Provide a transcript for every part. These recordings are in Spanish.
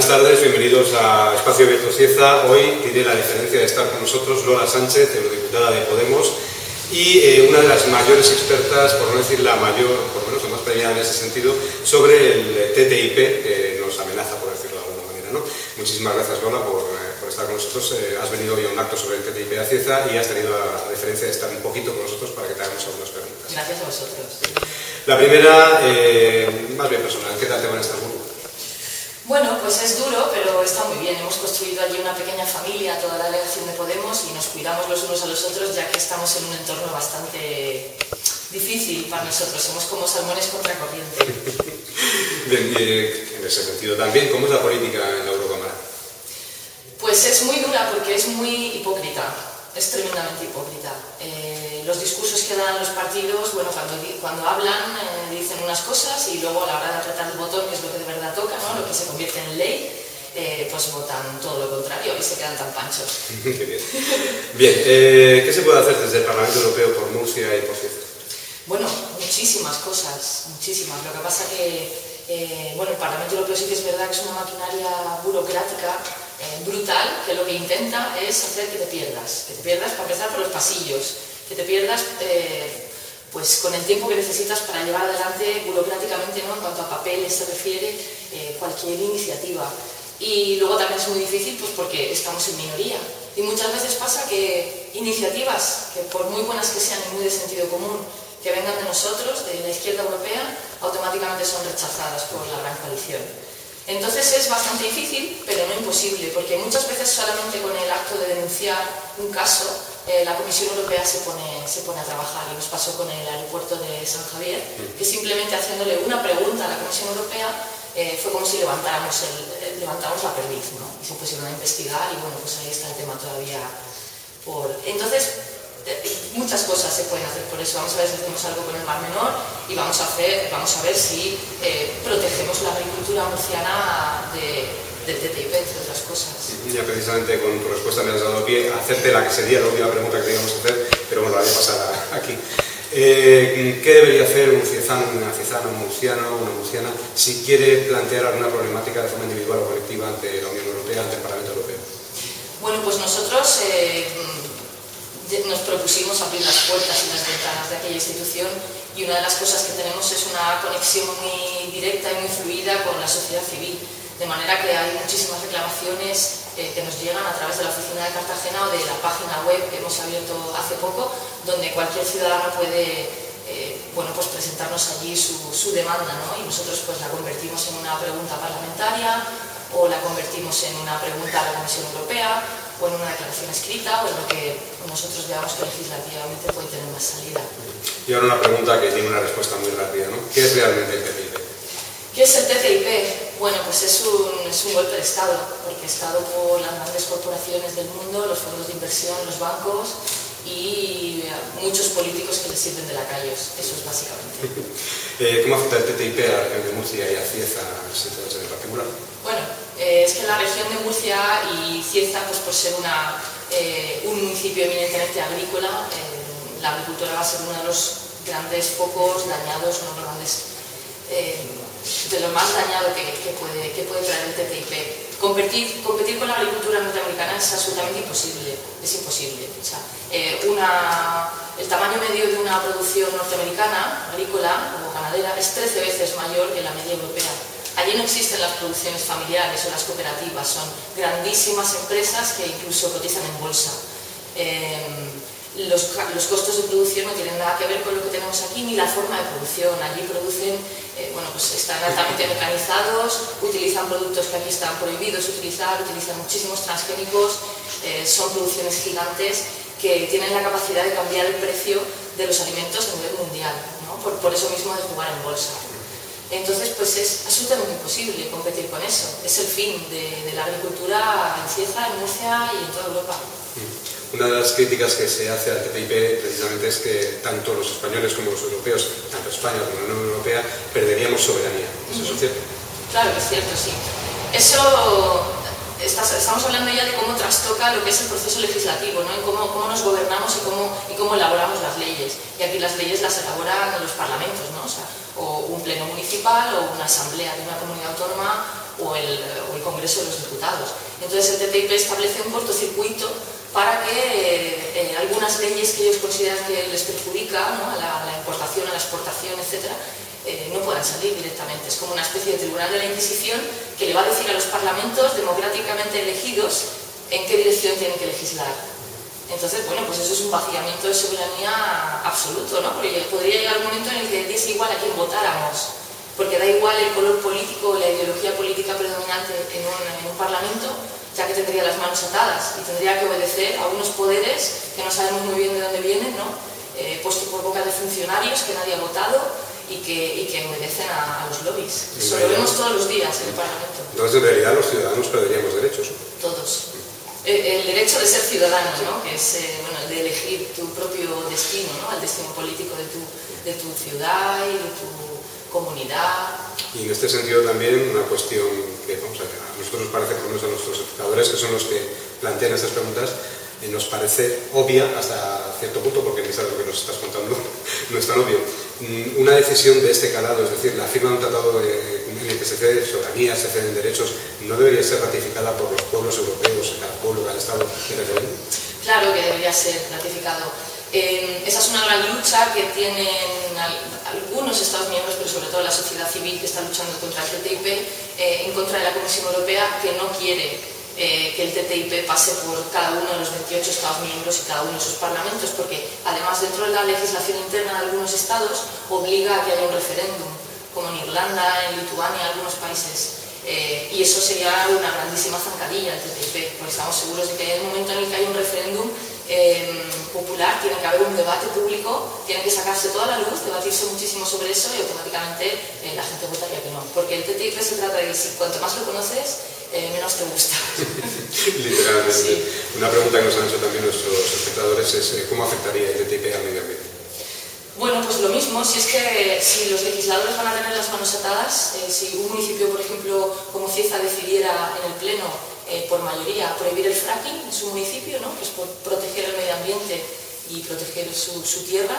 buenas tardes, bienvenidos a Espacio Abierto Cieza. Hoy tiene la diferencia de estar con nosotros Lola Sánchez, eurodiputada de Podemos, y una de las mayores expertas, por no decir la mayor, por lo menos la más premiada en ese sentido, sobre el TTIP, que nos amenaza, por decirlo de alguna manera, ¿no? Muchísimas gracias, Lola, por estar con nosotros. Has venido hoy a un acto sobre el TTIP a Cieza y has tenido la deferencia de estar un poquito con nosotros para que te hagamos algunas preguntas. Gracias a vosotros. La primera, más bien personal, ¿qué tal te va en Estambul? Bueno, pues es duro, pero está muy bien. Hemos construido allí una pequeña familia, toda la delegación de Podemos, y nos cuidamos los unos a los otros, ya que estamos en un entorno bastante difícil para nosotros. Somos como salmones contra corriente. Bien, y en ese sentido también, ¿cómo es la política en la Eurocámara? Pues es muy dura porque es muy hipócrita. Es tremendamente hipócrita. Los discursos que dan los partidos, bueno, cuando hablan dicen unas cosas y luego a la hora de apretar el botón, que es lo que de verdad toca, ¿no? Lo que se convierte en ley, pues votan todo lo contrario y se quedan tan panchos. Qué bien. Bien, ¿qué se puede hacer desde el Parlamento Europeo por Murcia y por Cieza? Bueno, muchísimas cosas, muchísimas. Lo que pasa que, bueno, el Parlamento Europeo sí que es verdad que es una maquinaria burocrática brutal, que lo que intenta es hacer que te pierdas para empezar por los pasillos, que te pierdas pues con el tiempo que necesitas para llevar adelante burocráticamente, ¿no? En cuanto a papeles se refiere, cualquier iniciativa. Y luego también es muy difícil pues porque estamos en minoría y muchas veces pasa que iniciativas, que por muy buenas que sean y muy de sentido común, que vengan de nosotros, de la izquierda europea, automáticamente son rechazadas por la gran coalición. Entonces es bastante difícil, pero no imposible, porque muchas veces solamente con el acto de denunciar un caso, la Comisión Europea se pone a trabajar. Y nos pasó con el aeropuerto de San Javier, que simplemente haciéndole una pregunta a la Comisión Europea fue como si levantáramos la perdiz, ¿no? Y se pusieron a investigar y bueno, pues ahí está el tema todavía por... Entonces, muchas cosas se pueden hacer por eso. Vamos a ver si hacemos algo con el Mar Menor y vamos a ver si protegemos la agricultura murciana del TTIP, entre otras cosas. Ya precisamente con tu respuesta me has dado pie a hacerte la que sería la última pregunta que te íbamos a hacer, pero bueno, la voy a pasar aquí. ¿Qué debería hacer un ciezano, una ciezana, un murciano, una murciana, si quiere plantear alguna problemática de forma individual o colectiva ante la Unión Europea, ante el Parlamento Europeo? Bueno, pues nosotros nos propusimos abrir las puertas y las ventanas de aquella institución, y una de las cosas que tenemos es una conexión muy directa y muy fluida con la sociedad civil, de manera que hay muchísimas reclamaciones que nos llegan a través de la oficina de Cartagena o de la página web que hemos abierto hace poco, donde cualquier ciudadano puede pues presentarnos allí su demanda, ¿no? Y nosotros pues la convertimos en una pregunta parlamentaria o la convertimos en una pregunta a la Comisión Europea o en una declaración escrita o en lo que nosotros veamos que legislativamente puede tener más salida. Y ahora una pregunta que tiene una respuesta muy rápida, ¿no? ¿Qué es realmente el TTIP? ¿Qué es el TTIP? Bueno, pues es un golpe de Estado, porque Estado por las grandes corporaciones del mundo, los fondos de inversión, los bancos y muchos políticos que les sirven de lacayos. Eso es básicamente. ¿Cómo afecta el TTIP a la región de Murcia y a Cieza en particular? Bueno, es que la región de Murcia y Cieza, pues por ser un municipio eminentemente agrícola, la agricultura va a ser uno de los grandes focos dañados, uno de los grandes, de lo más dañado que puede traer el TTIP. Competir con la agricultura norteamericana es absolutamente imposible, es imposible. O sea, el tamaño medio de una producción norteamericana, agrícola o ganadera, es 13 veces mayor que la media europea. Allí no existen las producciones familiares o las cooperativas, son grandísimas empresas que incluso cotizan en bolsa. Los costos de producción no tienen nada que ver con lo que tenemos aquí, ni la forma de producción. Allí producen, pues están altamente mecanizados, utilizan productos que aquí están prohibidos utilizan muchísimos transgénicos, son producciones gigantes que tienen la capacidad de cambiar el precio de los alimentos a nivel mundial, ¿no? Por eso mismo de jugar en bolsa. Entonces, pues es absolutamente imposible competir con eso. Es el fin de la agricultura en Cieza, en Murcia y en toda Europa. Una de las críticas que se hace al TTIP precisamente es que tanto los españoles como los europeos, tanto España como la Unión Europea, perderíamos soberanía. ¿Eso es cierto? Claro que es cierto, sí. Estamos hablando ya de cómo trastoca lo que es el proceso legislativo, ¿no? En cómo nos gobernamos y cómo elaboramos las leyes. Y aquí las leyes las elaboran los parlamentos, ¿no? O sea, o un pleno municipal o una asamblea de una comunidad autónoma o el Congreso de los Diputados. Entonces el TTIP establece un cortocircuito para que algunas leyes que ellos consideran que les perjudican, ¿no?, a la importación, a la exportación, etc., no puedan salir directamente. Es como una especie de tribunal de la Inquisición que le va a decir a los parlamentos democráticamente elegidos en qué dirección tienen que legislar. Entonces, bueno, pues eso es un vaciamiento de soberanía absoluto, ¿no? Porque podría llegar un momento en el que diese igual a quién votáramos, porque da igual el color político o la ideología política predominante en un parlamento, ya que tendría las manos atadas y tendría que obedecer a unos poderes que no sabemos muy bien de dónde vienen, ¿no? Puestos por boca de funcionarios que nadie ha votado y que obedecen a los lobbies. Eso lo vemos todos los días en el Parlamento. Entonces, en realidad, los ciudadanos perderíamos derechos. Todos. El derecho de ser ciudadano, ¿no?, que es bueno, el de elegir tu propio destino, ¿no?, el destino político de tu ciudad y de tu comunidad. Y en este sentido también una cuestión que a nosotros nos parece, por lo menos a nuestros espectadores, que son los que plantean estas preguntas, nos parece obvia hasta cierto punto, porque quizás lo que nos estás contando no es tan obvio. Una decisión de este calado, es decir, la firma de un tratado en el que se cede soberanía, se ceden derechos, ¿no debería ser ratificada por los pueblos europeos, cada pueblo, cada estado en referéndum? Claro que debería ser ratificado. Esa es una gran lucha que tienen algunos Estados miembros, pero sobre todo la sociedad civil que está luchando contra el TTIP, en contra de la Comisión Europea, que no quiere que el TTIP pase por cada uno de los 28 Estados miembros y cada uno de sus parlamentos, porque además dentro de la legislación interna de algunos estados obliga a que haya un referéndum, como en Irlanda, en Lituania, en algunos países. Y eso sería una grandísima zancadilla el TTIP, porque estamos seguros de que en el momento en el que hay un referéndum popular, tiene que haber un debate público, tiene que sacarse toda la luz, debatirse muchísimo sobre eso y automáticamente la gente votaría que no. Porque el TTIP se trata de que si cuanto más lo conoces, menos te gusta. Literalmente. Sí. Una pregunta que nos han hecho también nuestros espectadores es ¿cómo afectaría el TTIP al medio ambiente? Bueno, pues lo mismo, si los legisladores van a tener las manos atadas, si un municipio, por ejemplo, como Cieza, decidiera en el Pleno por mayoría prohibir el fracking en su municipio, ¿no?, pues por proteger el medio ambiente y proteger su tierra,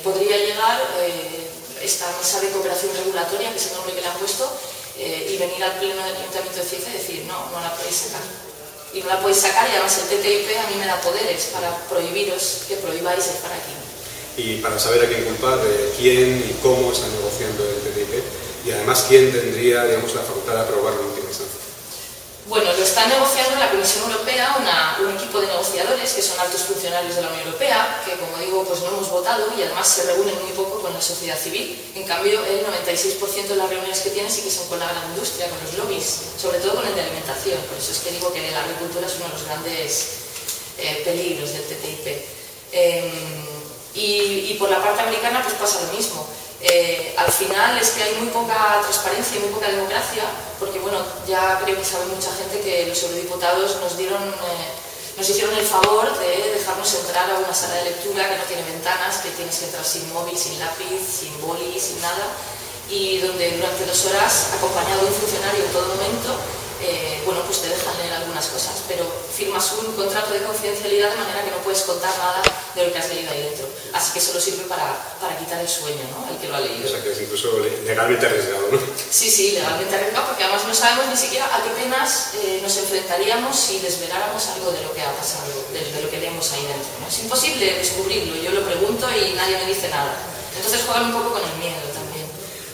podría llegar esta mesa de cooperación regulatoria, que es el nombre que le han puesto, y venir al Pleno del Ayuntamiento de Cieza y decir no la podéis sacar. Y no la podéis sacar, y además el TTIP a mí me da poderes para prohibiros que prohibáis el fracking. Y para saber a quién culpar, quién y cómo están negociando el TTIP, y además quién tendría, digamos, la facultad de aprobarlo en última instancia. Bueno, lo está negociando la Comisión Europea, un equipo de negociadores que son altos funcionarios de la Unión Europea, que, como digo, pues no hemos votado y además se reúnen muy poco con la sociedad civil. En cambio, el 96% de las reuniones que tienen sí que son con la gran industria, con los lobbies, sobre todo con el de alimentación. Por eso es que digo que la agricultura es uno de los grandes peligros del TTIP. Y por la parte americana pues pasa lo mismo. Al final es que hay muy poca transparencia y muy poca democracia, porque bueno, ya creo que sabe mucha gente que los eurodiputados nos hicieron el favor de dejarnos entrar a una sala de lectura que no tiene ventanas, que tienes que entrar sin móvil, sin lápiz, sin boli, sin nada, y donde durante 2 horas, acompañado de un funcionario en todo momento, bueno, pues te dejan leer algunas cosas, pero firmas un contrato de confidencialidad de manera que no puedes contar nada de lo que has leído ahí dentro. Así que solo sirve para quitar el sueño, ¿no?, al que lo ha leído. O sea, que es incluso legalmente arriesgado, ¿no? Sí, legalmente arriesgado, porque además no sabemos ni siquiera a qué penas nos enfrentaríamos si desveláramos algo de lo que ha pasado, de lo que leemos ahí dentro, ¿no? Es imposible descubrirlo, yo lo pregunto y nadie me dice nada. Entonces juegan un poco con el miedo también.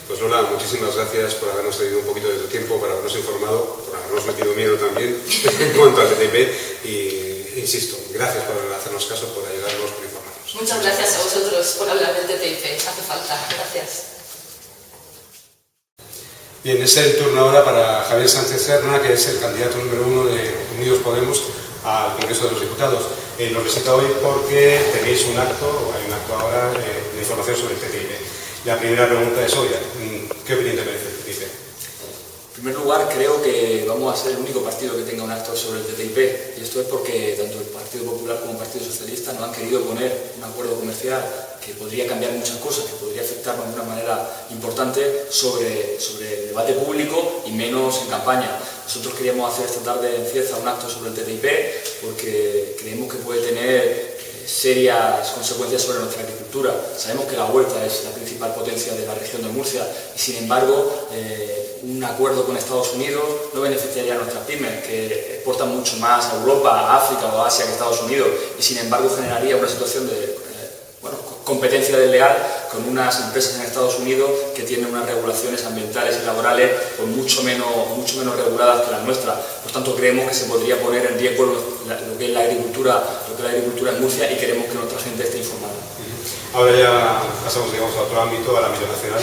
Pues Lola, muchísimas gracias por habernos cedido un poquito de tu tiempo, por habernos informado, por habernos metido miedo también en cuanto al TTIP, y insisto, gracias por hacernos caso, por ayudarnos, por informarnos. Muchas gracias a vosotros por hablar del TTIP, hace falta, gracias. Bien, es el turno ahora para Javier Sánchez Serna, que es el candidato número 1 de Unidos Podemos al Congreso de los Diputados. Nos visita hoy porque tenéis un acto, o hay un acto ahora, de información sobre el TTIP. La primera pregunta es obvia, ¿qué opinión te merece el TTIP? En primer lugar, creo que vamos a ser el único partido que tenga un acto sobre el TTIP, y esto es porque tanto el Partido Popular como el Partido Socialista no han querido poner un acuerdo comercial que podría cambiar muchas cosas, que podría afectarnos de una manera importante sobre el debate público y menos en campaña. Nosotros queríamos hacer esta tarde en Cieza un acto sobre el TTIP porque creemos que puede tener serias consecuencias sobre nuestra agricultura. Sabemos que la huerta es la principal potencia de la región de Murcia y, sin embargo, un acuerdo con Estados Unidos no beneficiaría a nuestras pymes, que exportan mucho más a Europa, a África o a Asia que Estados Unidos, y sin embargo generaría una situación de competencia desleal con unas empresas en Estados Unidos que tienen unas regulaciones ambientales y laborales pues mucho menos reguladas que las nuestras. Por tanto, creemos que se podría poner en riesgo lo que es la agricultura en Murcia, y queremos que nuestra gente esté informada. Ahora ya pasamos, digamos, a otro ámbito, al ámbito nacional.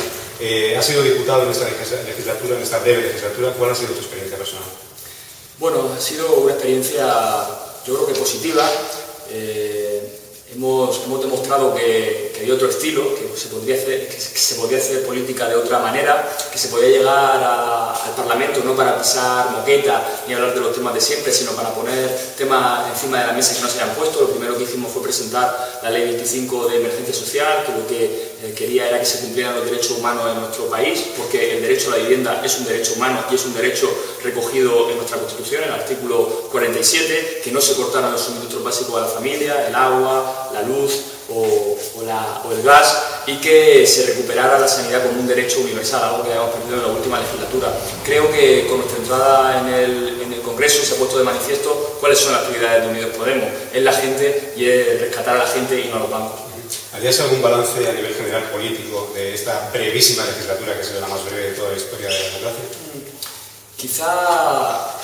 Has sido diputado en esta legislatura, en esta breve legislatura. ¿Cuál ha sido tu experiencia personal? Bueno, ha sido una experiencia, yo creo que positiva. Hemos demostrado que hay otro estilo, que se podría hacer política de otra manera, que se podía llegar al Parlamento no para pisar moqueta ni hablar de los temas de siempre, sino para poner temas encima de la mesa que no se hayan puesto. Lo primero que hicimos fue presentar la Ley 25 de emergencia social, que lo que quería era que se cumplieran los derechos humanos en nuestro país, porque el derecho a la vivienda es un derecho humano y es un derecho recogido en nuestra Constitución, en el artículo 47, que no se cortaran los suministros básicos a la familia, el agua, la luz o el gas, y que se recuperara la sanidad como un derecho universal, algo que habíamos perdido en la última legislatura. Creo que con nuestra entrada en el Congreso se ha puesto de manifiesto cuáles son las prioridades de Unidos Podemos. Es la gente y es rescatar a la gente y no a los bancos. ¿Harías algún balance a nivel general político de esta brevísima legislatura, que ha sido la más breve de toda la historia de la democracia? Quizá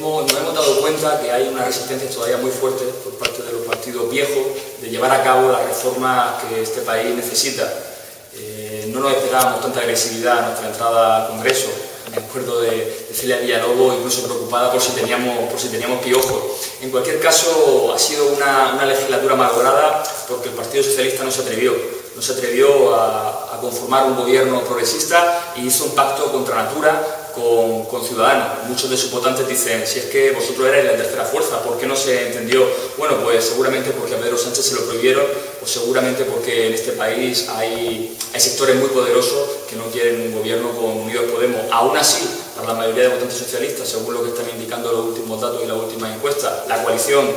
nos hemos dado cuenta que hay una resistencia todavía muy fuerte por parte de los partidos viejos de llevar a cabo las reformas que este país necesita. No nos esperábamos tanta agresividad a nuestra entrada al Congreso. Me acuerdo de Celia Villalobos incluso preocupada por si teníamos piojos. En cualquier caso, ha sido una legislatura malograda porque el Partido Socialista no se atrevió a conformar un gobierno progresista y hizo un pacto contra natura con Ciudadanos. Muchos de sus votantes dicen: si es que vosotros erais la tercera fuerza, ¿por qué no se entendió? Bueno, pues seguramente porque a Pedro Sánchez se lo prohibieron, o seguramente porque en este país hay sectores muy poderosos que no quieren un gobierno con Unidos Podemos. Aún así, para la mayoría de votantes socialistas, según lo que están indicando los últimos datos y las últimas encuestas, la coalición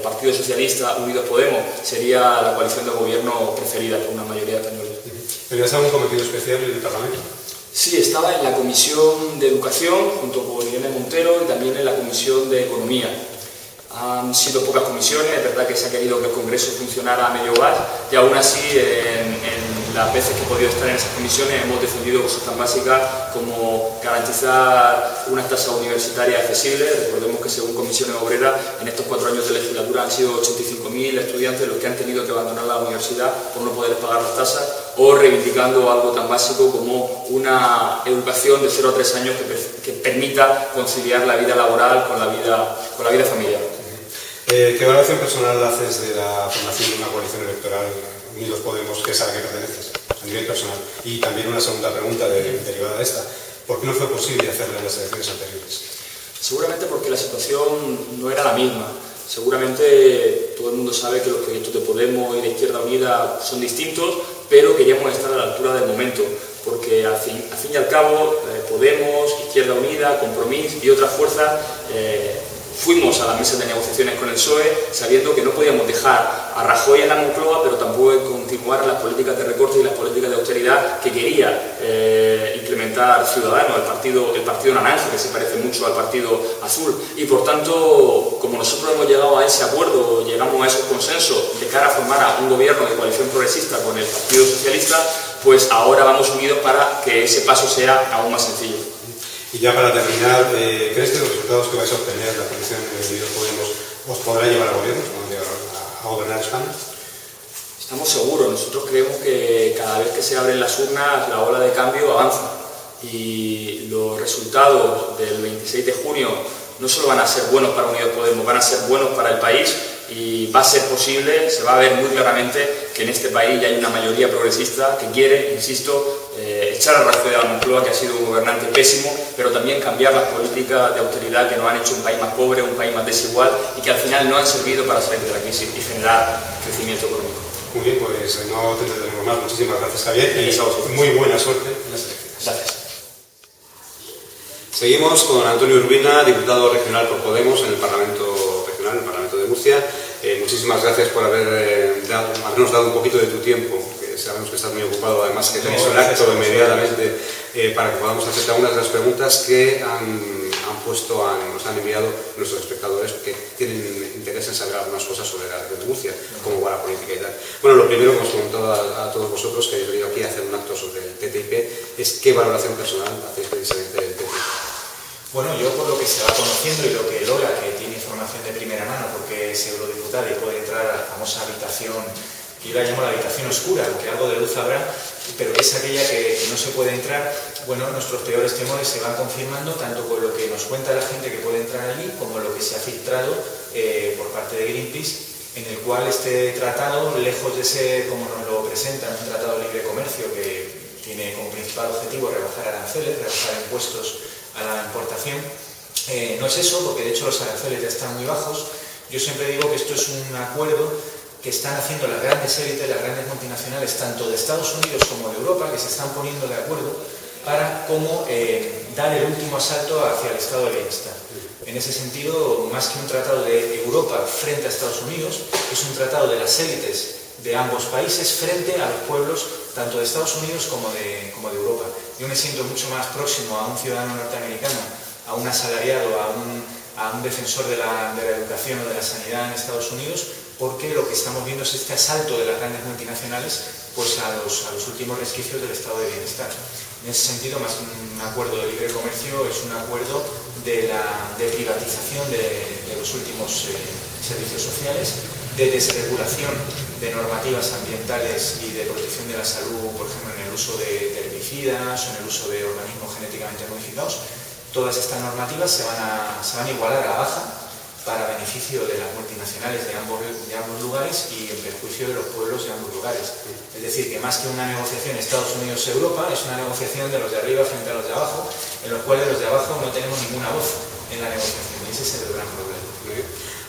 Partido Socialista Unidos Podemos sería la coalición de gobierno preferida por una mayoría de españoles. ¿Tenías algún cometido especial en el Parlamento? Sí, estaba en la Comisión de Educación junto con Irene Montero y también en la Comisión de Economía. Han sido pocas comisiones, es verdad que se ha querido que el Congreso funcionara a medio gas, y aún así en las veces que he podido estar en esas comisiones hemos defendido cosas tan básicas como garantizar unas tasas universitarias accesibles. Recordemos que según Comisiones Obreras, en estos 4 años de legislatura han sido 85.000 estudiantes los que han tenido que abandonar la universidad por no poder pagar las tasas, o reivindicando algo tan básico como una educación de 0 a 3 años que permita conciliar la vida laboral con la vida familiar. ¿Qué valoración personal haces de la formación de una coalición electoral Unidos Podemos, que es a la que perteneces, a nivel personal? Y también una segunda pregunta derivada de esta: ¿por qué no fue posible hacerlo en las elecciones anteriores? Seguramente porque la situación no era la misma. Seguramente todo el mundo sabe que los proyectos de Podemos y de Izquierda Unida son distintos, pero queríamos estar a la altura del momento, porque al fin y al cabo Podemos, Izquierda Unida, Compromís y otras fuerzas fuimos a las mesas de negociaciones con el PSOE sabiendo que no podíamos dejar a Rajoy en la Moncloa, pero tampoco continuar las políticas de recorte y las políticas de austeridad que quería implementar Ciudadanos, el partido naranja, que se parece mucho al partido azul. Y por tanto, como nosotros hemos llegado a ese acuerdo, llegamos a esos consensos de cara a formar un gobierno de coalición progresista con el Partido Socialista, pues ahora vamos unidos para que ese paso sea aún más sencillo. Y ya para terminar, ¿crees que los resultados que vais a obtener la coalición de Unidos Podemos os podrá llevar al gobierno, a gobernar España? Estamos seguros. Nosotros creemos que cada vez que se abren las urnas la ola de cambio avanza, y los resultados del 26 de junio no solo van a ser buenos para Unidos Podemos, van a ser buenos para el país, y va a ser posible, se va a ver muy claramente que en este país ya hay una mayoría progresista que quiere, insisto, echar a Rajoy de la Moncloa, que ha sido un gobernante pésimo, pero también cambiar las políticas de austeridad que nos han hecho un país más pobre, un país más desigual, y que al final no han servido para salir de la crisis y generar crecimiento económico. Muy bien, pues no te entretenemos más. Muchísimas gracias, Javier, y muy buena suerte en las elecciones. Gracias. Seguimos con Antonio Urbina, diputado regional por Podemos en el Parlamento Regional, en el Parlamento de Murcia. Muchas muchísimas gracias por habernos dado un poquito de tu tiempo, que sabemos que estás muy ocupado, además que tenéis un acto inmediatamente para que podamos hacerte algunas de las preguntas que nos han enviado nuestros espectadores que tienen interés en saber algunas cosas sobre la denuncia, cómo va la política y tal. Bueno, lo primero que hemos comentado a todos vosotros que habéis venido aquí a hacer un acto sobre el TTIP es qué valoración personal hacéis precisamente del TTIP. Bueno, yo por lo que se va conociendo y lo que Lola, que tiene información de primera mano porque es eurodiputada y puede entrar a la famosa habitación, que yo la llamo la habitación oscura, aunque algo de luz habrá, pero es aquella que no se puede entrar. Bueno, nuestros peores temores se van confirmando tanto con lo que nos cuenta la gente que puede entrar allí como lo que se ha filtrado por parte de Greenpeace, en el cual este tratado, lejos de ser como nos lo presentan, un tratado de libre comercio que tiene como principal objetivo rebajar aranceles, rebajar impuestos a la importación, no es eso, porque de hecho los aranceles ya están muy bajos. Yo siempre digo que esto es un acuerdo que están haciendo las grandes élites, las grandes multinacionales, tanto de Estados Unidos como de Europa, que se están poniendo de acuerdo para cómo dar el último asalto hacia el estado de bienestar. En ese sentido, más que un tratado de Europa frente a Estados Unidos, es un tratado de las élites de ambos países frente a los pueblos tanto de Estados Unidos como de Europa. Yo me siento mucho más próximo a un ciudadano norteamericano, a un asalariado, a un defensor de la educación o de la sanidad en Estados Unidos, porque lo que estamos viendo es este asalto de las grandes multinacionales pues a los últimos resquicios del estado de bienestar. En ese sentido, más que un acuerdo de libre comercio, es un acuerdo de privatización de los últimos servicios sociales, de desregulación de normativas ambientales y de protección de la salud, por ejemplo, en el uso de herbicidas o en el uso de organismos genéticamente modificados. Todas estas normativas se van a igualar a la baja para beneficio de las multinacionales de ambos lugares y en perjuicio de los pueblos de ambos lugares. Es decir, que más que una negociación Estados Unidos-Europa, es una negociación de los de arriba frente a los de abajo, en los cuales los de abajo no tenemos ninguna voz en la negociación, y ese es el gran problema.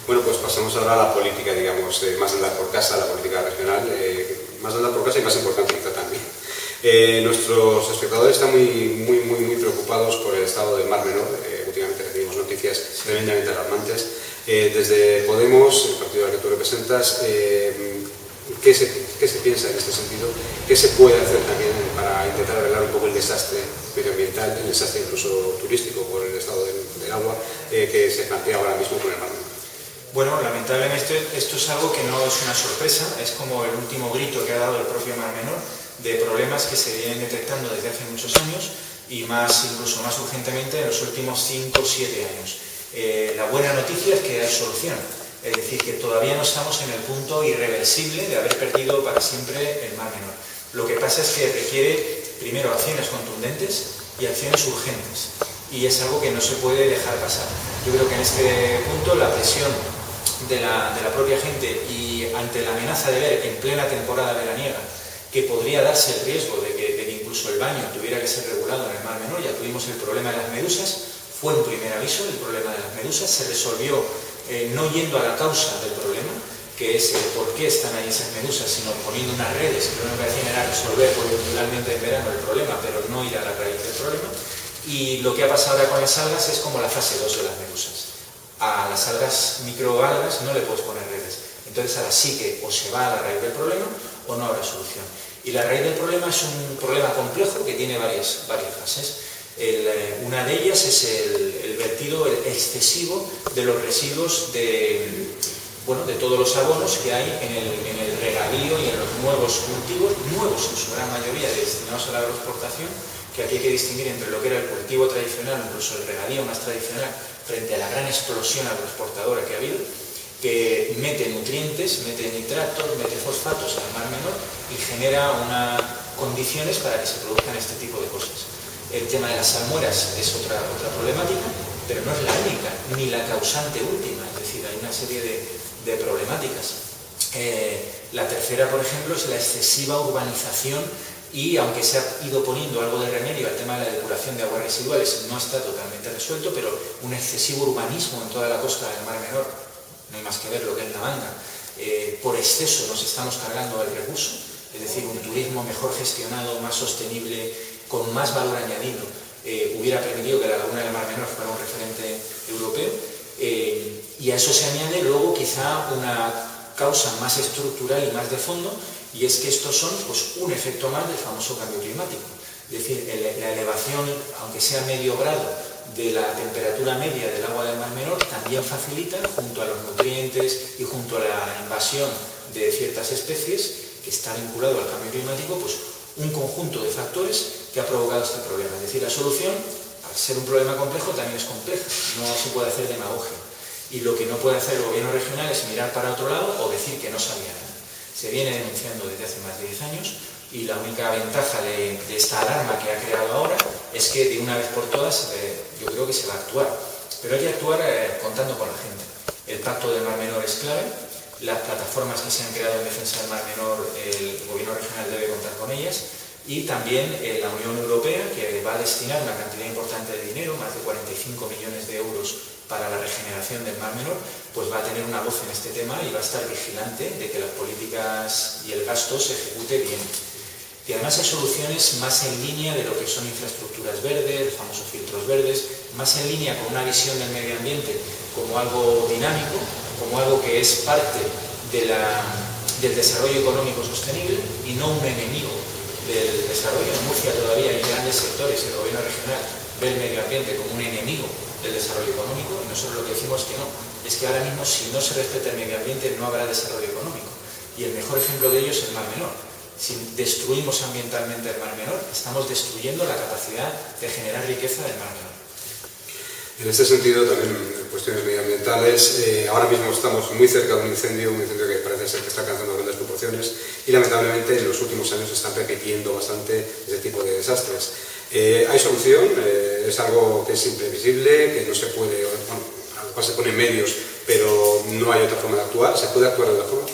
Bueno, pues pasamos ahora a la política, digamos, más de andar por casa, la política regional, más de andar por casa y más importante quizá también. Nuestros espectadores están muy preocupados por el estado del Mar Menor. Últimamente recibimos noticias tremendamente alarmantes. Desde Podemos, el partido al que tú representas, ¿qué se piensa en este sentido? ¿Qué se puede hacer también para intentar arreglar un poco el desastre medioambiental, el desastre incluso turístico por el estado del agua que se plantea ahora mismo con el Mar Menor? Bueno, lamentablemente esto es algo que no es una sorpresa, es como el último grito que ha dado el propio Mar Menor de problemas que se vienen detectando desde hace muchos años y incluso más urgentemente en los últimos 5 o 7 años. La buena noticia es que hay solución, es decir, que todavía no estamos en el punto irreversible de haber perdido para siempre el Mar Menor. Lo que pasa es que requiere primero acciones contundentes y acciones urgentes, y es algo que no se puede dejar pasar. Yo creo que en este punto la presión de la propia gente y ante la amenaza de ver en plena temporada veraniega que podría darse el riesgo de que incluso el baño tuviera que ser regulado en el Mar Menor. Ya tuvimos el problema de las medusas, fue un primer aviso el problema de las medusas, se resolvió no yendo a la causa del problema, que es por qué están ahí esas medusas, sino poniendo unas redes que lo único que hacían era resolver coyunturalmente en verano el problema, pero no ir a la raíz del problema. Y lo que ha pasado ahora con las algas es como la fase 2 de las medusas. A las algas, microalgas, no le puedes poner redes. Entonces ahora sí que o se va a la raíz del problema o no habrá solución. Y la raíz del problema es un problema complejo que tiene varias fases. Una de ellas es el vertido excesivo de los residuos de todos los abonos que hay en el regadío y en los nuevos cultivos, nuevos en su gran mayoría destinados a la agroexportación, que aquí hay que distinguir entre lo que era el cultivo tradicional, incluso el regadío más tradicional, frente a la gran explosión agroexportadora que ha habido, que mete nutrientes, mete nitratos, mete fosfatos al Mar Menor y genera condiciones para que se produzcan este tipo de cosas. El tema de las salmueras es otra problemática, pero no es la única, ni la causante última, es decir, hay una serie de problemáticas. La tercera, por ejemplo, es la excesiva urbanización y, aunque se ha ido poniendo algo de remedio al tema de la depuración de aguas residuales, no está totalmente resuelto, pero un excesivo urbanismo en toda la costa del Mar Menor, no hay más que ver lo que es la Manga. Por exceso nos estamos cargando el recurso, es decir, un turismo mejor gestionado, más sostenible, con más valor añadido, hubiera permitido que la laguna del Mar Menor fuera un referente europeo, y a eso se añade luego quizá causa más estructural y más de fondo, y es que estos son pues, un efecto más del famoso cambio climático. Es decir, la elevación, aunque sea medio grado, de la temperatura media del agua del Mar Menor también facilita, junto a los nutrientes y junto a la invasión de ciertas especies, que está vinculado al cambio climático, pues un conjunto de factores que ha provocado este problema. Es decir, la solución, al ser un problema complejo, también es compleja, no se puede hacer demagogia. Y lo que no puede hacer el gobierno regional es mirar para otro lado o decir que no sabía nada. Se viene denunciando desde hace más de 10 años y la única ventaja de esta alarma que ha creado ahora es que de una vez por todas yo creo que se va a actuar. Pero hay que actuar contando con la gente. El Pacto del Mar Menor es clave, las plataformas que se han creado en defensa del Mar Menor, el gobierno regional debe contar con ellas, y también la Unión Europea, que va a destinar una cantidad importante de dinero, más de 45 millones de euros para la regeneración del Mar Menor, pues va a tener una voz en este tema y va a estar vigilante de que las políticas y el gasto se ejecute bien. Y además hay soluciones más en línea de lo que son infraestructuras verdes, los famosos filtros verdes, más en línea con una visión del medio ambiente como algo dinámico, como algo que es parte del desarrollo económico sostenible y no un enemigo del desarrollo. En Murcia todavía hay grandes sectores, el gobierno regional ve el medio ambiente como un enemigo del desarrollo económico, y nosotros lo que decimos que no, es que ahora mismo si no se respeta el medio ambiente no habrá desarrollo económico, y el mejor ejemplo de ello es el Mar Menor. Si destruimos ambientalmente el Mar Menor, estamos destruyendo la capacidad de generar riqueza del Mar Menor. En este sentido, también en cuestiones medioambientales, ahora mismo estamos muy cerca de un incendio que parece ser que está alcanzando grandes proporciones, y lamentablemente en los últimos años se están repitiendo bastante ese tipo de desastres. ¿Hay solución? ¿Es algo que es imprevisible, que no se puede, bueno, a lo cual se ponen medios, pero no hay otra forma de actuar? ¿Se puede actuar de otra forma?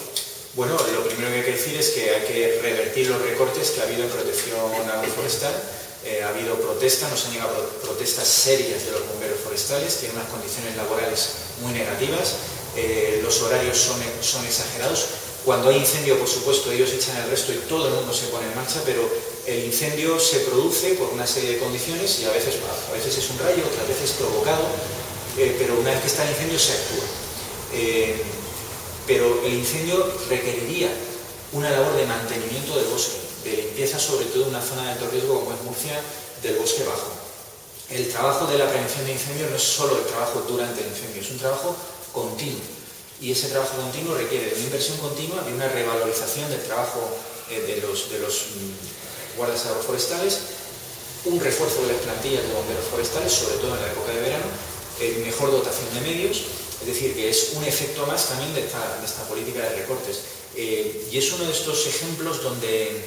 Bueno, lo primero que hay que decir es que hay que revertir los recortes que ha habido en protección agroforestal. Ha habido protestas, nos han llegado protestas serias de los bomberos forestales, tienen unas condiciones laborales muy negativas, los horarios son exagerados. Cuando hay incendio, por supuesto, ellos echan el resto y todo el mundo se pone en marcha, pero el incendio se produce por una serie de condiciones y a veces es un rayo, otras veces provocado, pero una vez que está el incendio se actúa. Pero el incendio requeriría una labor de mantenimiento del bosque, de limpieza, sobre todo en una zona de alto riesgo como es Murcia, del bosque bajo. El trabajo de la prevención de incendios no es solo el trabajo durante el incendio, es un trabajo continuo. Y ese trabajo continuo requiere de una inversión continua, de una revalorización del trabajo de los guardas agroforestales, un refuerzo de las plantillas de bomberos forestales, sobre todo en la época de verano, mejor dotación de medios, es decir, que es un efecto más también de esta política de recortes. Y es uno de estos ejemplos donde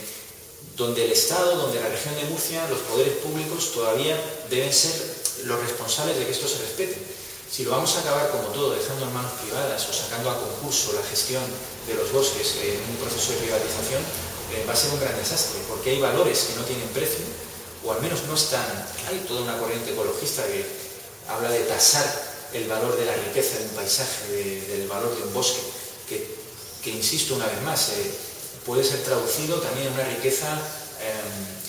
el Estado, donde la región de Murcia, los poderes públicos todavía deben ser los responsables de que esto se respete. Si lo vamos a acabar como todo, dejando en manos privadas o sacando a concurso la gestión de los bosques en un proceso de privatización, va a ser un gran desastre, porque hay valores que no tienen precio, o al menos no están. Hay toda una corriente ecologista que habla de tasar el valor de la riqueza de un paisaje, del valor de un bosque, que insisto una vez más, puede ser traducido también en una riqueza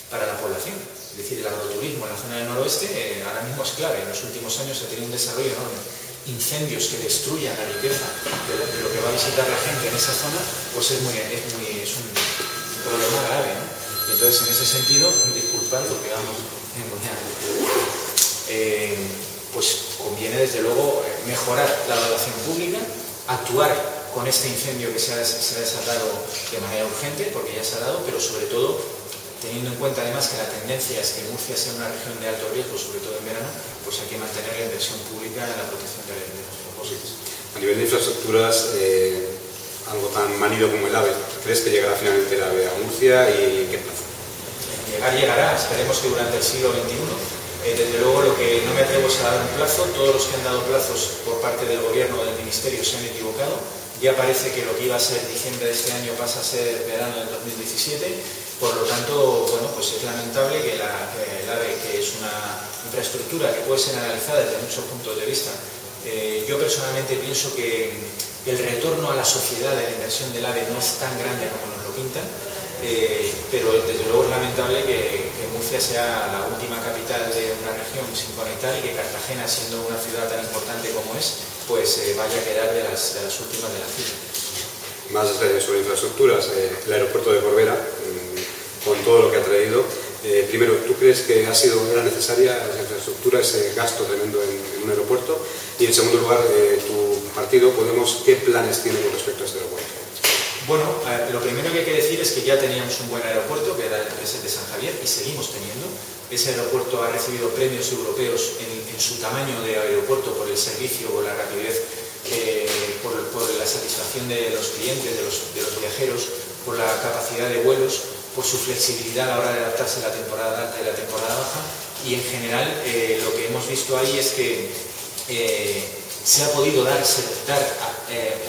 para la población. Es decir, el agroturismo en la zona del noroeste ahora mismo es clave. En los últimos años se ha tenido un desarrollo enorme. Incendios que destruyan la riqueza de lo que va a visitar la gente en esa zona, pues es un problema grave, ¿no? Y entonces, en ese sentido, disculpad porque vamos pues conviene desde luego mejorar la evaluación pública, actuar con este incendio que se ha desatado de manera urgente, porque ya se ha dado, pero sobre todo teniendo en cuenta además que la tendencia es que Murcia sea una región de alto riesgo, sobre todo en verano, pues hay que mantener la inversión pública en la protección de los propósitos. A nivel de infraestructuras, algo tan manido como el AVE, ¿crees que llegará finalmente el AVE a Murcia y en qué plazo? Llegará, esperemos que durante el siglo XXI. Desde luego, lo que no me atrevo es a dar un plazo. Todos los que han dado plazos por parte del gobierno o del ministerio se han equivocado. Ya parece que lo que iba a ser diciembre de este año pasa a ser verano del 2017. Por lo tanto, bueno, pues es lamentable que el AVE, que es una infraestructura que puede ser analizada desde muchos puntos de vista, yo personalmente pienso que el retorno a la sociedad de la inversión del AVE no es tan grande como nos lo pintan. Pero desde luego es lamentable que Murcia sea la última capital de una región sin conectar y que Cartagena, siendo una ciudad tan importante como es, pues vaya a quedar de las últimas de la fila. más sobre infraestructuras, el aeropuerto de Corbera, con todo lo que ha traído. Primero, ¿tú crees que era necesaria esa infraestructura, ese gasto tremendo en un aeropuerto? Y en segundo lugar, tu partido, Podemos, ¿qué planes tiene con respecto a este aeropuerto? Bueno, lo primero que hay que decir es que ya teníamos un buen aeropuerto, que es el de San Javier, y seguimos teniendo. Ese aeropuerto ha recibido premios europeos en su tamaño de aeropuerto por el servicio, por la rapidez, por la satisfacción de los clientes, de los viajeros, por la capacidad de vuelos, por su flexibilidad a la hora de adaptarse a la temporada alta y la temporada baja. Y en general lo que hemos visto ahí es que se ha podido dar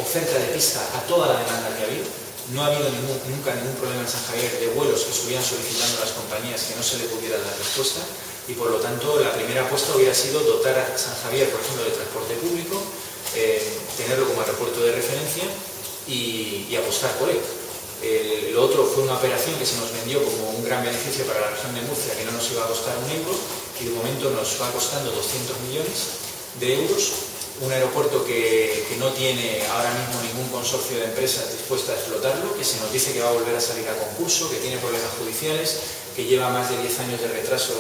oferta de pista a toda la demanda que ha habido. No ha habido nunca ningún problema en San Javier de vuelos que estuvieran solicitando a las compañías que no se le pudiera dar respuesta, y por lo tanto la primera apuesta hubiera sido dotar a San Javier, por ejemplo, de transporte público, tenerlo como aeropuerto de referencia y apostar por él. Lo otro fue una operación que se nos vendió como un gran beneficio para la región de Murcia, que no nos iba a costar un euro, y de momento nos va costando 200 millones de euros. Un aeropuerto que no tiene ahora mismo ningún consorcio de empresas dispuesta a explotarlo, que se nos dice que va a volver a salir a concurso, que tiene problemas judiciales, que lleva más de 10 años de retraso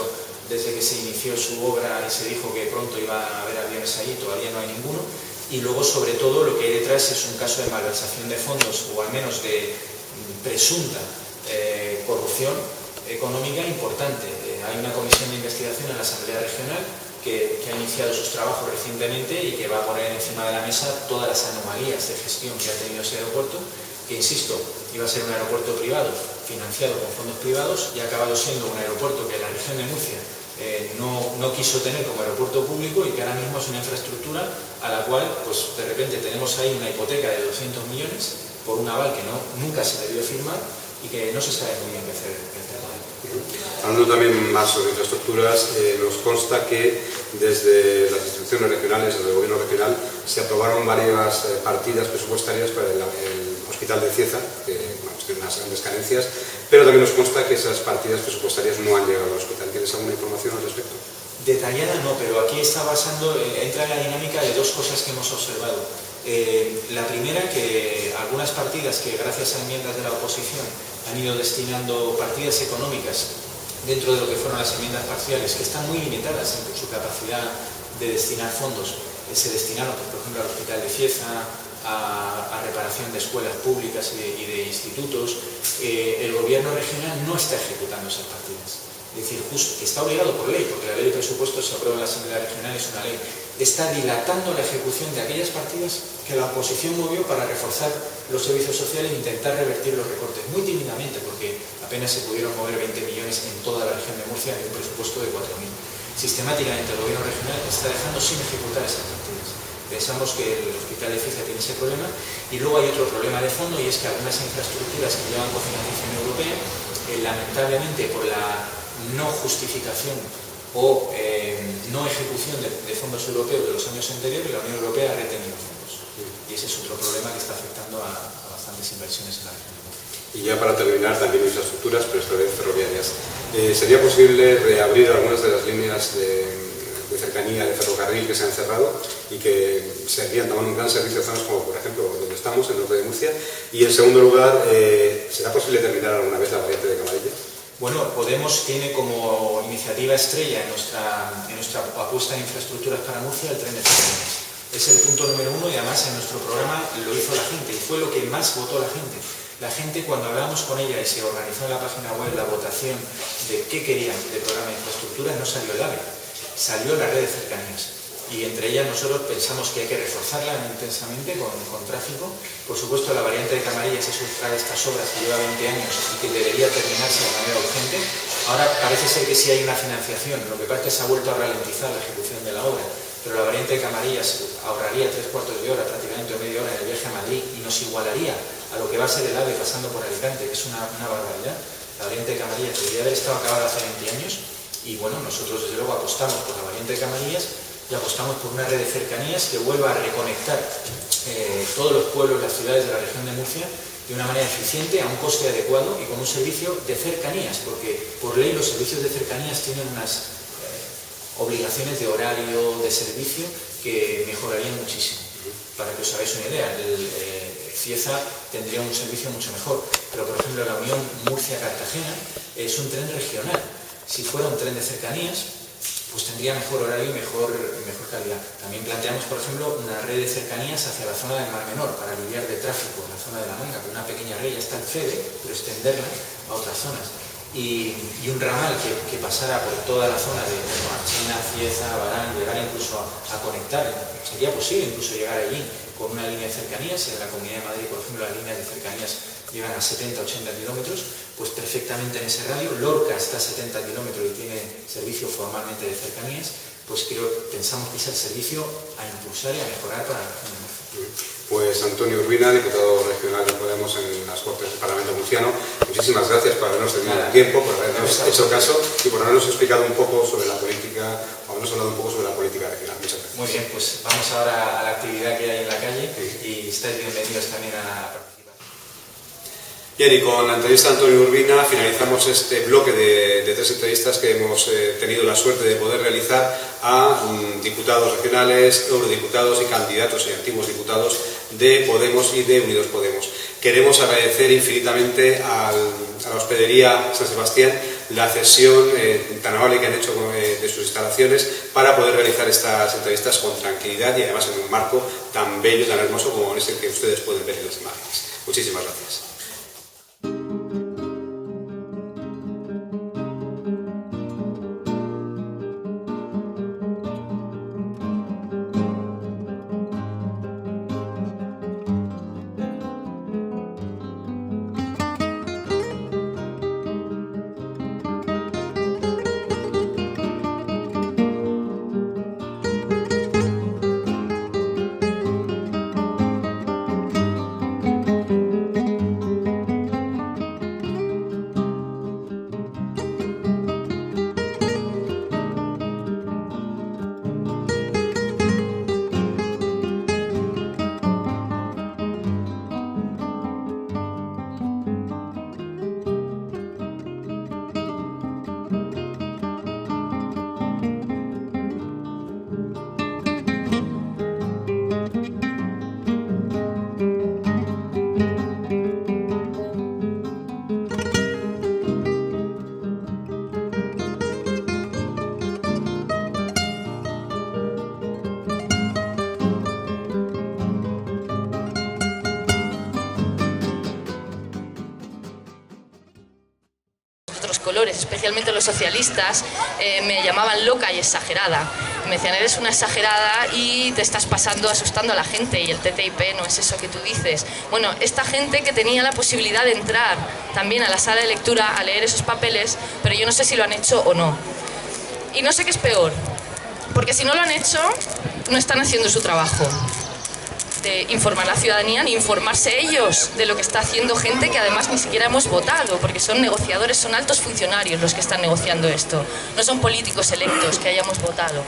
desde que se inició su obra y se dijo que pronto iba a haber aviones allí, todavía no hay ninguno. Y luego, sobre todo, lo que hay detrás es un caso de malversación de fondos, o al menos de presunta corrupción económica importante. Hay una comisión de investigación en la Asamblea Regional que ha iniciado sus trabajos recientemente y que va a poner encima de la mesa todas las anomalías de gestión que ha tenido ese aeropuerto, que, insisto, iba a ser un aeropuerto privado, financiado con fondos privados, y ha acabado siendo un aeropuerto que la región de Murcia no quiso tener como aeropuerto público, y que ahora mismo es una infraestructura a la cual, pues, de repente tenemos ahí una hipoteca de 200 millones por un aval que nunca se debió firmar y que no se sabe muy bien qué hacer con él. Hablando también más sobre infraestructuras, nos consta que desde las instituciones regionales, desde el gobierno regional, se aprobaron varias partidas presupuestarias para el Hospital de Cieza, que tiene unas grandes carencias, pero también nos consta que esas partidas presupuestarias no han llegado al hospital. ¿Tienes alguna información al respecto? Detallada no, pero aquí entra en la dinámica de dos cosas que hemos observado. La primera, que algunas partidas que, gracias a enmiendas de la oposición, han ido destinando partidas económicas dentro de lo que fueron las enmiendas parciales, que están muy limitadas en su capacidad de destinar fondos. Se destinaron, por ejemplo, al Hospital de Cieza, a reparación de escuelas públicas y de institutos. El gobierno regional no está ejecutando esas partidas. Es decir, que está obligado por ley, porque la ley de presupuestos se aprueba en la Asamblea Regional, es una ley. Está dilatando la ejecución de aquellas partidas que la oposición movió para reforzar los servicios sociales e intentar revertir los recortes, muy tímidamente, porque apenas se pudieron mover 20 millones en toda la región de Murcia de un presupuesto de 4.000. Sistemáticamente el gobierno regional está dejando sin ejecutar esas partidas. Pensamos que el Hospital de Cieza tiene ese problema, y luego hay otro problema de fondo, y es que algunas infraestructuras que llevan cofinanciación europea, lamentablemente por la no justificación o no ejecución de fondos europeos de los años anteriores, la Unión Europea ha retenido fondos. Y ese es otro problema que está afectando a bastantes inversiones en la región. Y ya para terminar, también infraestructuras, pero esta vez ferroviarias. ¿Sería posible reabrir algunas de las líneas de cercanía de ferrocarril que se han cerrado y que serían tomando un gran servicio a zonas como, por ejemplo, donde estamos, en el norte de Murcia? Y en segundo lugar, ¿será posible terminar alguna vez la variante de Camarilla? Bueno, Podemos tiene como iniciativa estrella en nuestra apuesta en infraestructuras para Murcia el tren de cercanías. Es el punto número 1, y además en nuestro programa lo hizo la gente y fue lo que más votó la gente. La gente, cuando hablamos con ella y se organizó en la página web la votación de qué querían de programa de infraestructuras, no salió el AVE, salió la red de cercanías. Y entre ellas nosotros pensamos que hay que reforzarla intensamente con tráfico. Por supuesto, la variante de Camarillas es otra de estas obras que lleva 20 años y que debería terminarse de manera urgente. Ahora parece ser que sí hay una financiación, lo que pasa es que se ha vuelto a ralentizar la ejecución de la obra, pero la variante de Camarillas ahorraría 3/4 de hora, prácticamente media hora en el viaje a Madrid, y nos igualaría a lo que va a ser el AVE pasando por Alicante, que es una barbaridad. La variante de Camarillas debería haber estado acabada hace 20 años, y bueno, nosotros desde luego apostamos por la variante de Camarillas y apostamos por una red de cercanías que vuelva a reconectar todos los pueblos, las ciudades de la región de Murcia de una manera eficiente, a un coste adecuado y con un servicio de cercanías, porque por ley los servicios de cercanías tienen unas obligaciones de horario, de servicio, que mejorarían muchísimo. Para que os hagáis una idea, Cieza tendría un servicio mucho mejor. Pero, por ejemplo, la Unión Murcia-Cartagena es un tren regional. Si fuera un tren de cercanías, pues tendría mejor horario y mejor calidad. También planteamos, por ejemplo, una red de cercanías hacia la zona del Mar Menor para aliviar de tráfico en la zona de la Manga, con una pequeña red, ya está el Fede, pero extenderla a otras zonas. Y un ramal que pasara por toda la zona de Marchena, Cieza, Barán, llegar incluso a conectar. Sería posible incluso llegar allí con una línea de cercanías. En la Comunidad de Madrid, por ejemplo, las líneas de cercanías llegan a 70-80 kilómetros, pues perfectamente en ese radio. Lorca está a 70 kilómetros y tiene servicio formalmente de cercanías, pues pensamos que es el servicio a impulsar y a mejorar para la región de Murcia. Pues Antonio Urbina, diputado regional de Podemos en las Cortes del Parlamento Murciano, muchísimas gracias por habernos tenido el tiempo, por habernos hecho caso y por habernos explicado un poco sobre la política, o habernos hablado un poco sobre la política regional. Muchas gracias. Muy bien, pues vamos ahora a la actividad que hay en la calle y estáis bienvenidos también a participar. Bien, y con la entrevista de Antonio Urbina finalizamos este bloque de 3 entrevistas que hemos tenido la suerte de poder realizar a diputados regionales, eurodiputados y candidatos y antiguos diputados de Podemos y de Unidos Podemos. Queremos agradecer infinitamente a la Hospedería San Sebastián la cesión tan amable que han hecho de sus instalaciones para poder realizar estas entrevistas con tranquilidad y además en un marco tan bello, tan hermoso como es el que ustedes pueden ver en las imágenes. Muchísimas gracias. Colores, especialmente los socialistas, me llamaban loca y exagerada. Me decían, eres una exagerada y te estás pasando, asustando a la gente, y el TTIP no es eso que tú dices. Bueno, esta gente que tenía la posibilidad de entrar también a la sala de lectura a leer esos papeles, pero yo no sé si lo han hecho o no. Y no sé qué es peor, porque si no lo han hecho, no están haciendo su trabajo de informar a la ciudadanía, ni informarse ellos de lo que está haciendo gente que además ni siquiera hemos votado, porque son negociadores, son altos funcionarios los que están negociando esto, no son políticos electos que hayamos votado.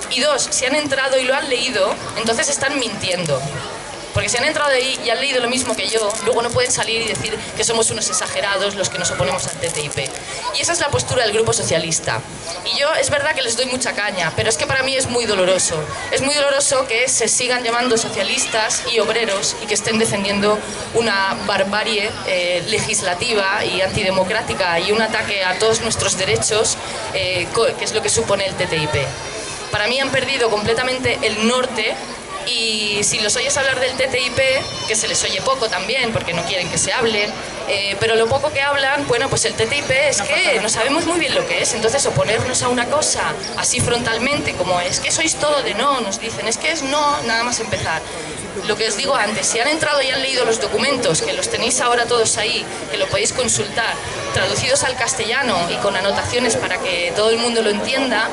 Y dos, si han entrado y lo han leído, entonces están mintiendo. Porque si han entrado ahí y han leído lo mismo que yo, luego no pueden salir y decir que somos unos exagerados los que nos oponemos al TTIP. Y esa es la postura del Grupo Socialista. Y yo es verdad que les doy mucha caña, pero es que para mí es muy doloroso. Es muy doloroso que se sigan llamando socialistas y obreros y que estén defendiendo una barbarie legislativa y antidemocrática y un ataque a todos nuestros derechos, que es lo que supone el TTIP. Para mí han perdido completamente el norte. Y si los oyes hablar del TTIP, que se les oye poco también, porque no quieren que se hable, pero lo poco que hablan, bueno, pues el TTIP es que no sabemos muy bien lo que es. Entonces oponernos a una cosa así frontalmente, como es que sois todo de no, nos dicen, es que es no, nada más empezar. Lo que os digo antes, si han entrado y han leído los documentos, que los tenéis ahora todos ahí, que lo podéis consultar, traducidos al castellano y con anotaciones para que todo el mundo lo entienda,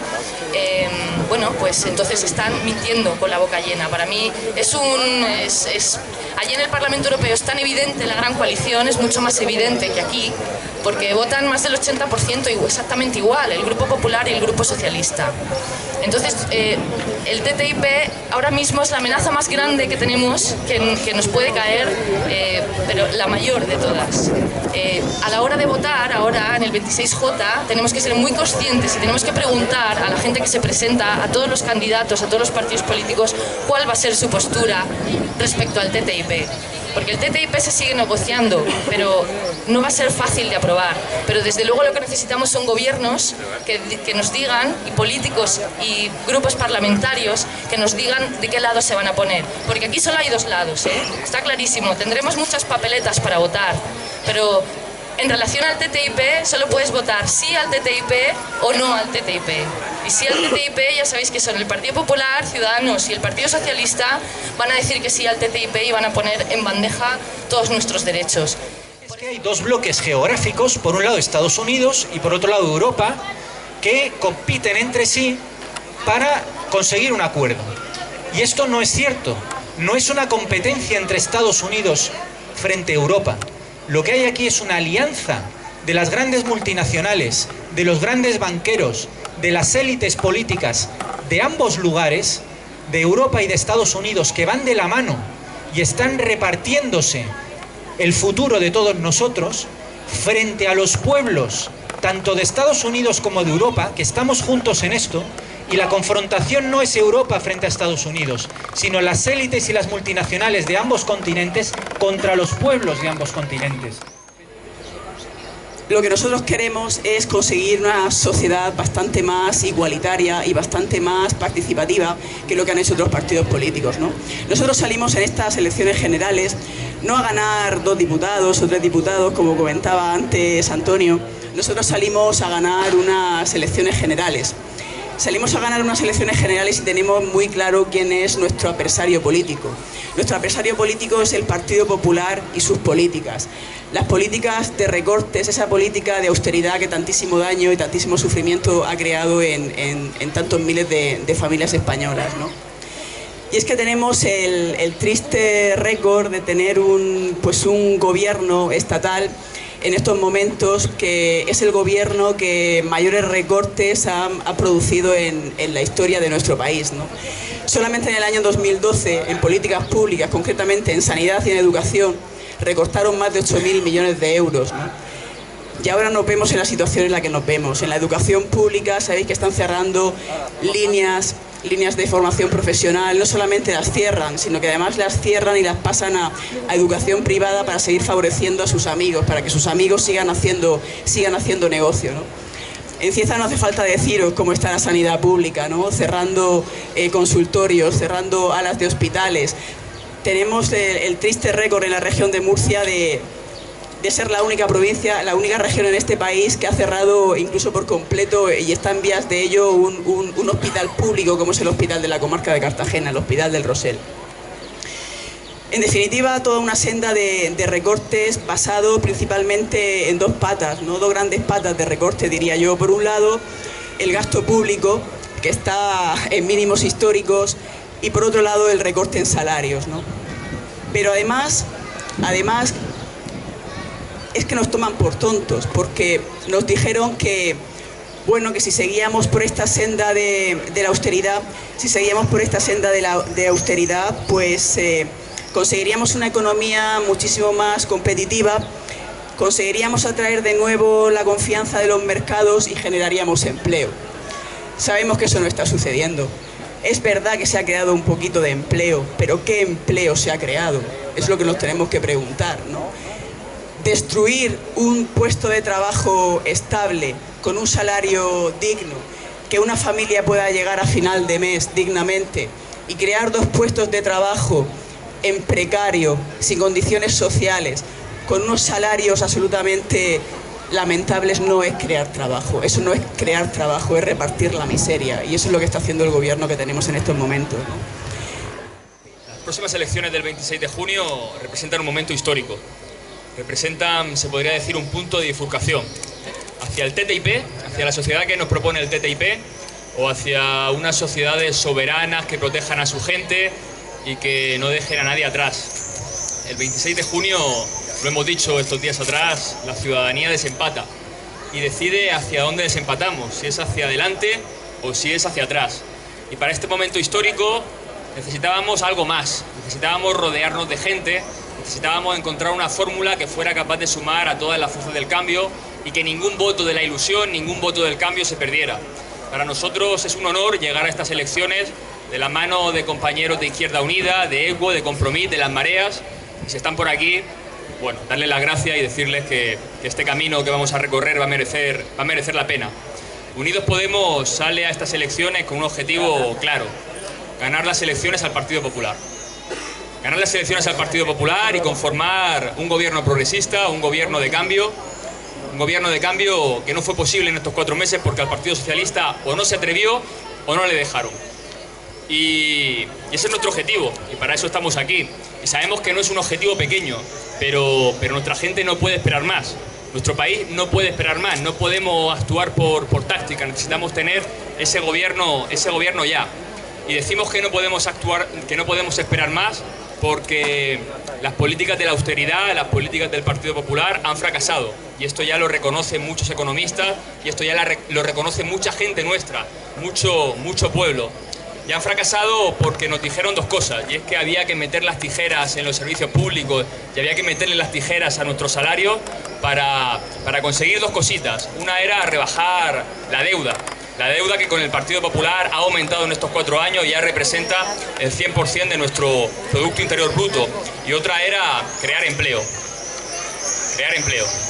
bueno, pues entonces están mintiendo con la boca llena. Para mí allí en el Parlamento Europeo es tan evidente la gran coalición, es mucho más evidente que aquí, porque votan más del 80% exactamente igual, el Grupo Popular y el Grupo Socialista. Entonces, el TTIP ahora mismo es la amenaza más grande que tenemos, que nos puede caer, pero la mayor de todas. A la hora de votar, ahora en el 26J, tenemos que ser muy conscientes y tenemos que preguntar a la gente que se presenta, a todos los candidatos, a todos los partidos políticos, cuál va a ser su postura respecto al TTIP. porque el TTIP se sigue negociando, pero no va a ser fácil de aprobar. Pero desde luego lo que necesitamos son gobiernos que nos digan, y políticos y grupos parlamentarios que nos digan de qué lado se van a poner. Porque aquí solo hay dos lados, ¿eh? Está clarísimo, tendremos muchas papeletas para votar, pero en relación al TTIP solo puedes votar sí al TTIP o no al TTIP. Y sí al TTIP ya sabéis que son el Partido Popular, Ciudadanos y el Partido Socialista van a decir que sí al TTIP y van a poner en bandeja todos nuestros derechos. Es que hay dos bloques geográficos, por un lado Estados Unidos y por otro lado Europa, que compiten entre sí para conseguir un acuerdo. Y esto no es cierto, no es una competencia entre Estados Unidos frente a Europa. Lo que hay aquí es una alianza de las grandes multinacionales, de los grandes banqueros, de las élites políticas de ambos lugares, de Europa y de Estados Unidos, que van de la mano y están repartiéndose el futuro de todos nosotros frente a los pueblos, tanto de Estados Unidos como de Europa, que estamos juntos en esto. Y la confrontación no es Europa frente a Estados Unidos, sino las élites y las multinacionales de ambos continentes contra los pueblos de ambos continentes. Lo que nosotros queremos es conseguir una sociedad bastante más igualitaria y bastante más participativa que lo que han hecho otros partidos políticos, ¿no? Nosotros salimos en estas elecciones generales no a ganar 2 diputados o 3 diputados, como comentaba antes Antonio. Nosotros salimos a ganar unas elecciones generales. Salimos a ganar unas elecciones generales y tenemos muy claro quién es nuestro adversario político. Nuestro adversario político es el Partido Popular y sus políticas. Las políticas de recortes, esa política de austeridad que tantísimo daño y tantísimo sufrimiento ha creado en tantos miles de familias españolas, ¿no? Y es que tenemos el triste récord de tener un gobierno estatal en estos momentos que es el gobierno que mayores recortes ha producido en la historia de nuestro país, ¿no? Solamente en el año 2012, en políticas públicas, concretamente en sanidad y en educación, recortaron más de 8.000 millones de euros, ¿no? Y ahora nos vemos en la situación en la que nos vemos. En la educación pública sabéis que están cerrando líneas de formación profesional, no solamente las cierran, sino que además las cierran y las pasan a educación privada para seguir favoreciendo a sus amigos, para que sus amigos sigan haciendo negocio, ¿no? En Cieza no hace falta deciros cómo está la sanidad pública, ¿no? Cerrando consultorios, cerrando alas de hospitales. Tenemos el triste récord en la región de Murcia de ser la única provincia, la única región en este país que ha cerrado incluso por completo y está en vías de ello un hospital público como es el hospital de la comarca de Cartagena, el Hospital del Rosell. En definitiva, toda una senda de recortes basado principalmente en 2 patas, ¿no? 2 grandes patas de recorte, diría yo. Por un lado, el gasto público, que está en mínimos históricos, y por otro lado, el recorte en salarios, ¿no? Pero además es que nos toman por tontos, porque nos dijeron que si seguíamos por esta senda de la austeridad, pues conseguiríamos una economía muchísimo más competitiva, conseguiríamos atraer de nuevo la confianza de los mercados y generaríamos empleo. Sabemos que eso no está sucediendo. Es verdad que se ha creado un poquito de empleo, pero ¿qué empleo se ha creado? Es lo que nos tenemos que preguntar, ¿no? Destruir un puesto de trabajo estable, con un salario digno, que una familia pueda llegar a final de mes dignamente, y crear 2 puestos de trabajo en precario, sin condiciones sociales, con unos salarios absolutamente lamentables, no es crear trabajo. Eso no es crear trabajo, es repartir la miseria, y eso es lo que está haciendo el gobierno que tenemos en estos momentos, ¿no? Las próximas elecciones del 26 de junio representan un momento histórico. Representan, se podría decir, un punto de bifurcación hacia el TTIP, hacia la sociedad que nos propone el TTIP, o hacia unas sociedades soberanas que protejan a su gente y que no dejen a nadie atrás. El 26 de junio, lo hemos dicho estos días atrás, la ciudadanía desempata y decide hacia dónde desempatamos, si es hacia adelante o si es hacia atrás. Y para este momento histórico necesitábamos algo más, necesitábamos rodearnos de gente, necesitábamos encontrar una fórmula que fuera capaz de sumar a todas las fuerzas del cambio y que ningún voto de la ilusión, ningún voto del cambio se perdiera. Para nosotros es un honor llegar a estas elecciones de la mano de compañeros de Izquierda Unida, de ECUO, de Compromís, de Las Mareas, si están por aquí, bueno, darles las gracias y decirles que este camino que vamos a recorrer va a merecer la pena. Unidos Podemos sale a estas elecciones con un objetivo claro: ganar las elecciones al Partido Popular. Ganar las elecciones al Partido Popular y conformar un gobierno progresista, un gobierno de cambio que no fue posible en estos 4 meses porque al Partido Socialista o no se atrevió o no le dejaron. Y ese es nuestro objetivo, y para eso estamos aquí. Y sabemos que no es un objetivo pequeño, pero nuestra gente no puede esperar más. Nuestro país no puede esperar más, no podemos actuar por táctica, necesitamos tener ese gobierno ya. Y decimos que no podemos actuar, que no podemos esperar más, porque las políticas de la austeridad, las políticas del Partido Popular han fracasado. Y esto ya lo reconocen muchos economistas, y esto ya lo reconoce mucha gente nuestra, mucho pueblo. Y han fracasado porque nos dijeron 2 cosas, y es que había que meter las tijeras en los servicios públicos y había que meterle las tijeras a nuestros salarios para conseguir 2 cositas. Una era rebajar la deuda que con el Partido Popular ha aumentado en estos 4 años y ya representa el 100% de nuestro Producto Interior Bruto. Y otra era crear empleo.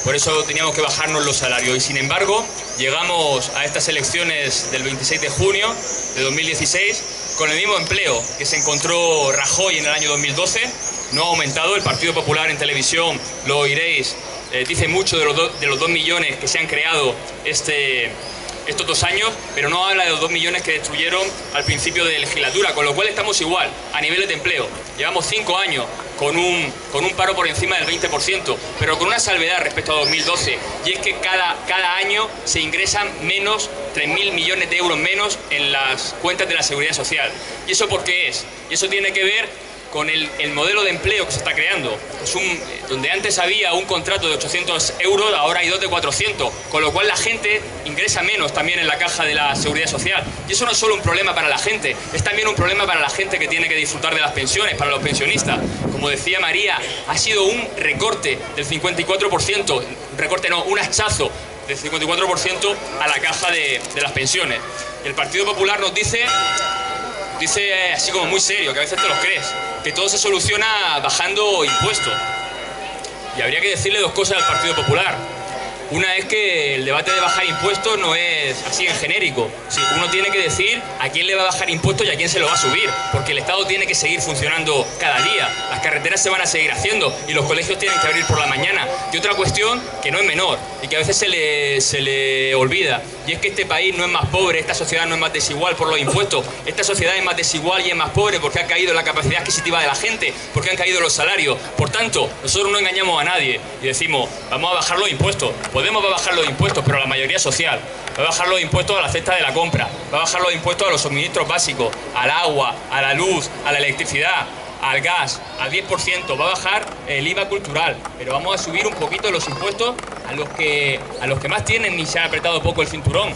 Por eso teníamos que bajarnos los salarios. Y sin embargo, llegamos a estas elecciones del 26 de junio de 2016 con el mismo empleo que se encontró Rajoy en el año 2012. No ha aumentado. El Partido Popular en televisión, lo oiréis, dice mucho de los 2 millones que se han creado estos 2 años, pero no habla de los 2 millones que destruyeron al principio de legislatura, con lo cual estamos igual a niveles de empleo. Llevamos 5 años con un paro por encima del 20%, pero con una salvedad respecto a 2012, y es que cada año se ingresan menos, 3.000 millones de euros menos en las cuentas de la Seguridad Social. ¿Y eso por qué es? Y eso tiene que ver con el modelo de empleo que se está creando. Donde antes había un contrato de 800 euros, ahora hay 2 de 400, con lo cual la gente ingresa menos también en la caja de la Seguridad Social. Y eso no es solo un problema para la gente, es también un problema para la gente que tiene que disfrutar de las pensiones, para los pensionistas. Como decía María, ha sido un recorte del 54%, un hachazo del 54% a la caja de las pensiones. Y el Partido Popular nos dice así como muy serio, que a veces te los crees, que todo se soluciona bajando impuestos. Y habría que decirle 2 cosas al Partido Popular. Una es que el debate de bajar impuestos no es así en genérico. Sí, uno tiene que decir a quién le va a bajar impuestos y a quién se lo va a subir, porque el Estado tiene que seguir funcionando cada día, las carreteras se van a seguir haciendo y los colegios tienen que abrir por la mañana. Y otra cuestión que no es menor y que a veces se le olvida, y es que este país no es más pobre, esta sociedad no es más desigual por los impuestos, esta sociedad es más desigual y es más pobre porque ha caído la capacidad adquisitiva de la gente, porque han caído los salarios. Por tanto, nosotros no engañamos a nadie y decimos, vamos a bajar los impuestos. Podemos bajar los impuestos, pero la mayoría social. Va a bajar los impuestos a la cesta de la compra, va a bajar los impuestos a los suministros básicos, al agua, a la luz, a la electricidad, al gas, al 10%, va a bajar el IVA cultural, pero vamos a subir un poquito los impuestos a los que más tienen y se han apretado poco el cinturón.